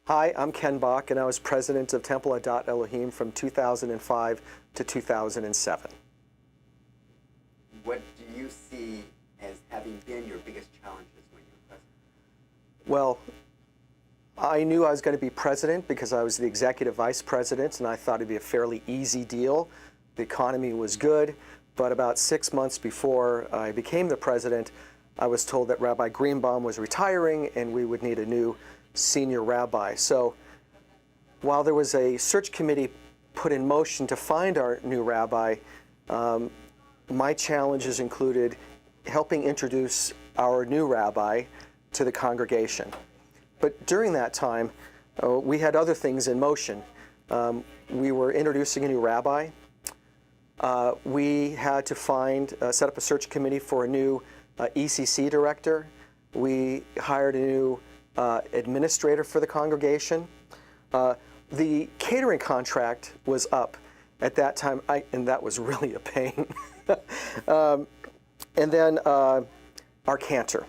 Hi, I'm Ken Bock, and I was president of Temple Adat Elohim from 2005 to 2007. What do you see as having been your biggest challenges when you were president? Well, I knew I was going to be president because I was the executive vice president, and I thought it'd be a fairly easy deal. The economy was good, but about 6 months before I became the president, I was told that Rabbi Greenbaum was retiring and we would need a new senior rabbi. So while there was a search committee put in motion to find our new rabbi, my challenges included helping introduce our new rabbi to the congregation. But during that time, we had other things in motion. We were introducing a new rabbi. We had to set up a search committee for a new ECC director. We hired a new administrator for the congregation. The catering contract was up at that time, and that was really a pain. And then our cantor.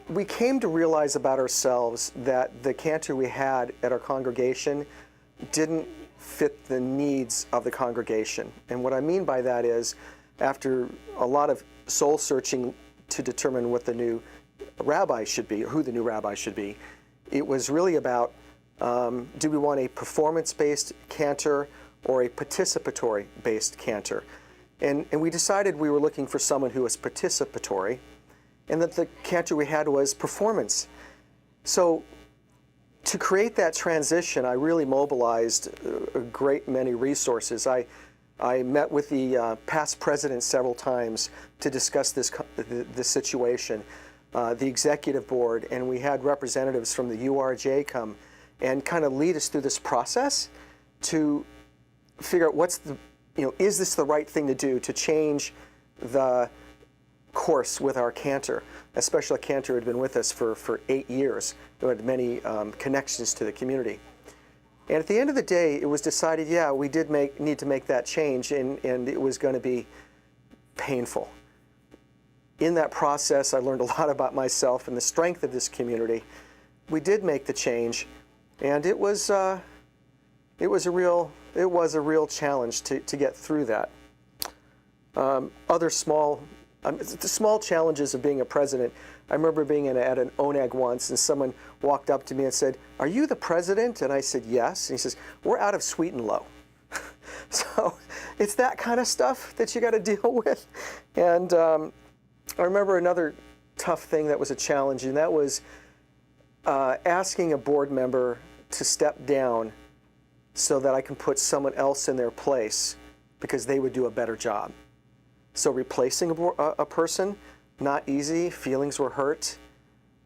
We came to realize about ourselves that the cantor we had at our congregation didn't fit the needs of the congregation. And what I mean by that is, after a lot of soul searching to determine what the new rabbi should be, or who the new rabbi should be, it was really about, do we want a performance-based cantor or a participatory-based cantor? And we decided we were looking for someone who was participatory, and that the cantor we had was performance. So to create that transition, I really mobilized a great many resources. I met with the past president several times to discuss this situation, the executive board, and we had representatives from the URJ come and kind of lead us through this process to figure out is this the right thing to do to change the course with our cantor, especially a cantor who had been with us for 8 years, who had many connections to the community. And at the end of the day, it was decided, yeah, we did need to make that change, and it was going to be painful. In that process, I learned a lot about myself and the strength of this community. We did make the change, and it was a real challenge to get through that. The small challenges of being a president. I remember being at an ONAG once, and someone walked up to me and said, "Are you the president?" And I said, "Yes." And he says, "We're out of sweet and low." So it's that kind of stuff that you got to deal with. And I remember another tough thing that was a challenge, and that was asking a board member to step down so that I can put someone else in their place because they would do a better job. So replacing a person, not easy, feelings were hurt,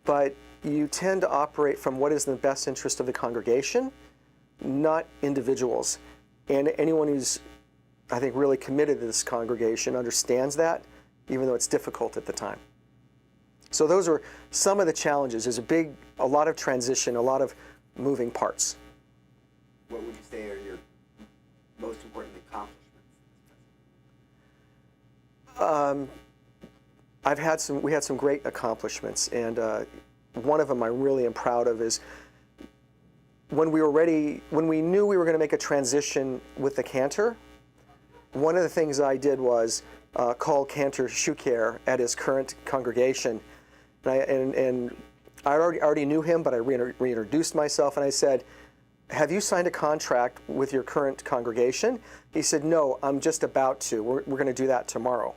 but you tend to operate from what is in the best interest of the congregation, not individuals. And anyone who's, I think, really committed to this congregation understands that, even though it's difficult at the time. So those are some of the challenges. There's a lot of transition, a lot of moving parts. What would you say are your most important accomplishments? We had some great accomplishments, and one of them I really am proud of is when we knew we were going to make a transition with the cantor, one of the things I did was call Cantor Shuker at his current congregation, and I already knew him, but I reintroduced myself, and I said, "Have you signed a contract with your current congregation?" He said, "No, I'm just about to. We're going to do that tomorrow."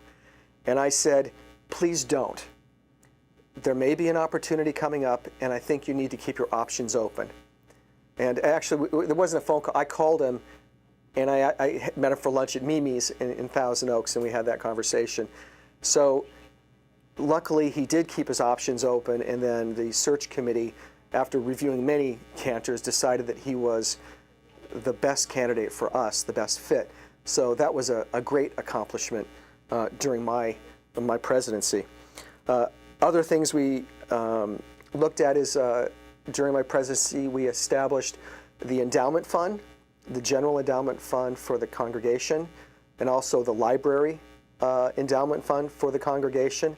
And I said, "Please don't. There may be an opportunity coming up, and I think you need to keep your options open." And actually, there wasn't a phone call. I called him, and I met him for lunch at Mimi's in Thousand Oaks, and we had that conversation. So luckily, he did keep his options open, and then the search committee, after reviewing many cantors, decided that he was the best candidate for us, the best fit. So that was a great accomplishment during my presidency. Other things we looked at is during my presidency, we established the endowment fund, the general endowment fund for the congregation, and also the library endowment fund for the congregation.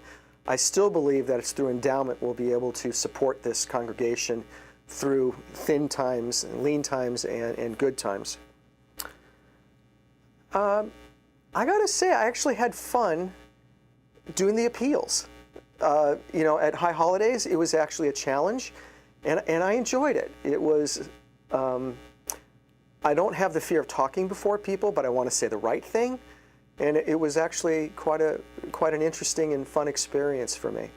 I still believe that it's through endowment we'll be able to support this congregation through thin times, and lean times, and good times. I gotta say, I actually had fun doing the appeals. At High Holidays, it was actually a challenge, and I enjoyed it. It was, I don't have the fear of talking before people, but I want to say the right thing, and it was actually quite an interesting and fun experience for me.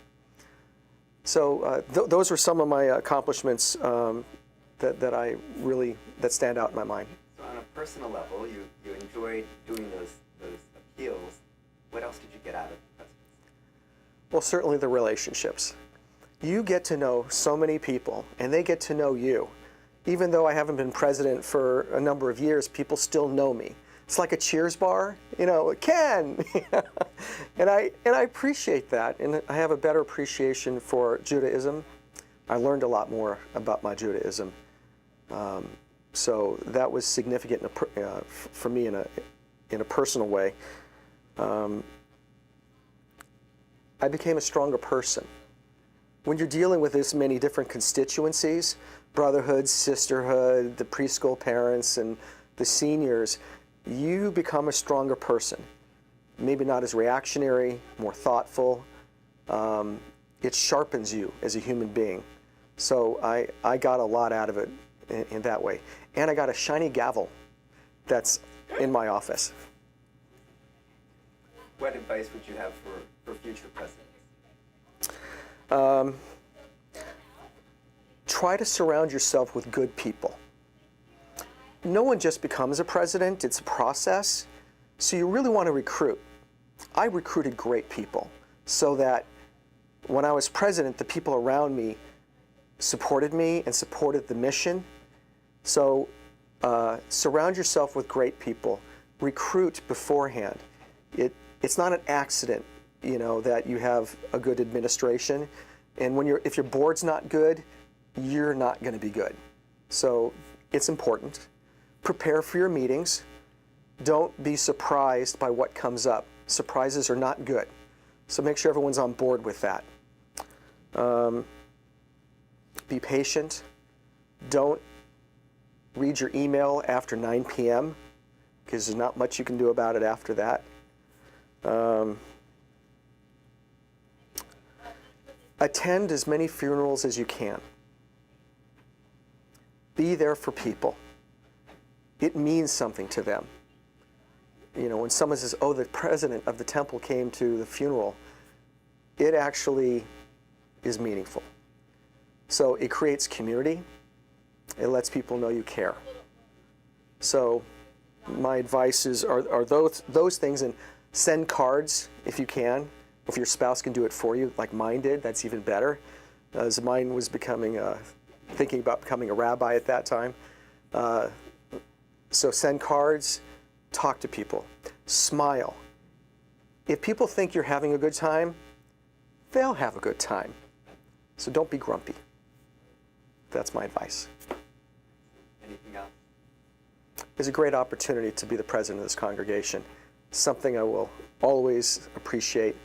So those were some of my accomplishments that stand out in my mind. So on a personal level, you enjoyed doing those appeals. What else did you get out of the presidency? Well, certainly the relationships. You get to know so many people, and they get to know you. Even though I haven't been president for a number of years, people still know me. It's like a Cheers bar, Ken! and I appreciate that, and I have a better appreciation for Judaism. I learned a lot more about my Judaism. So that was significant for me in a personal way. I became a stronger person. When you're dealing with this many different constituencies, brotherhood, sisterhood, the preschool parents, and the seniors, you become a stronger person. Maybe not as reactionary, more thoughtful. It sharpens you as a human being. So I got a lot out of it in that way. And I got a shiny gavel that's in my office. What advice would you have for future presidents? Try to surround yourself with good people. No one just becomes a president, it's a process. So you really want to recruit. I recruited great people so that when I was president, the people around me supported me and supported the mission. So surround yourself with great people. Recruit beforehand. It's not an accident, that you have a good administration. And if your board's not good, you're not going to be good. So it's important. Prepare for your meetings. Don't be surprised by what comes up. Surprises are not good. So make sure everyone's on board with that. Be patient. Don't read your email after 9 p.m. because there's not much you can do about it after that. Attend as many funerals as you can. Be there for people. It means something to them. When someone says, oh, the president of the temple came to the funeral, it actually is meaningful. So it creates community. It lets people know you care. So my advice are those things, and send cards if you can. If your spouse can do it for you, like mine did, that's even better. As mine was thinking about becoming a rabbi at that time. So send cards, talk to people, smile. If people think you're having a good time, they'll have a good time. So don't be grumpy. That's my advice. Anything else? It's a great opportunity to be the president of this congregation. Something I will always appreciate.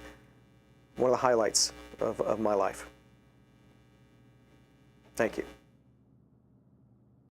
One of the highlights of my life. Thank you.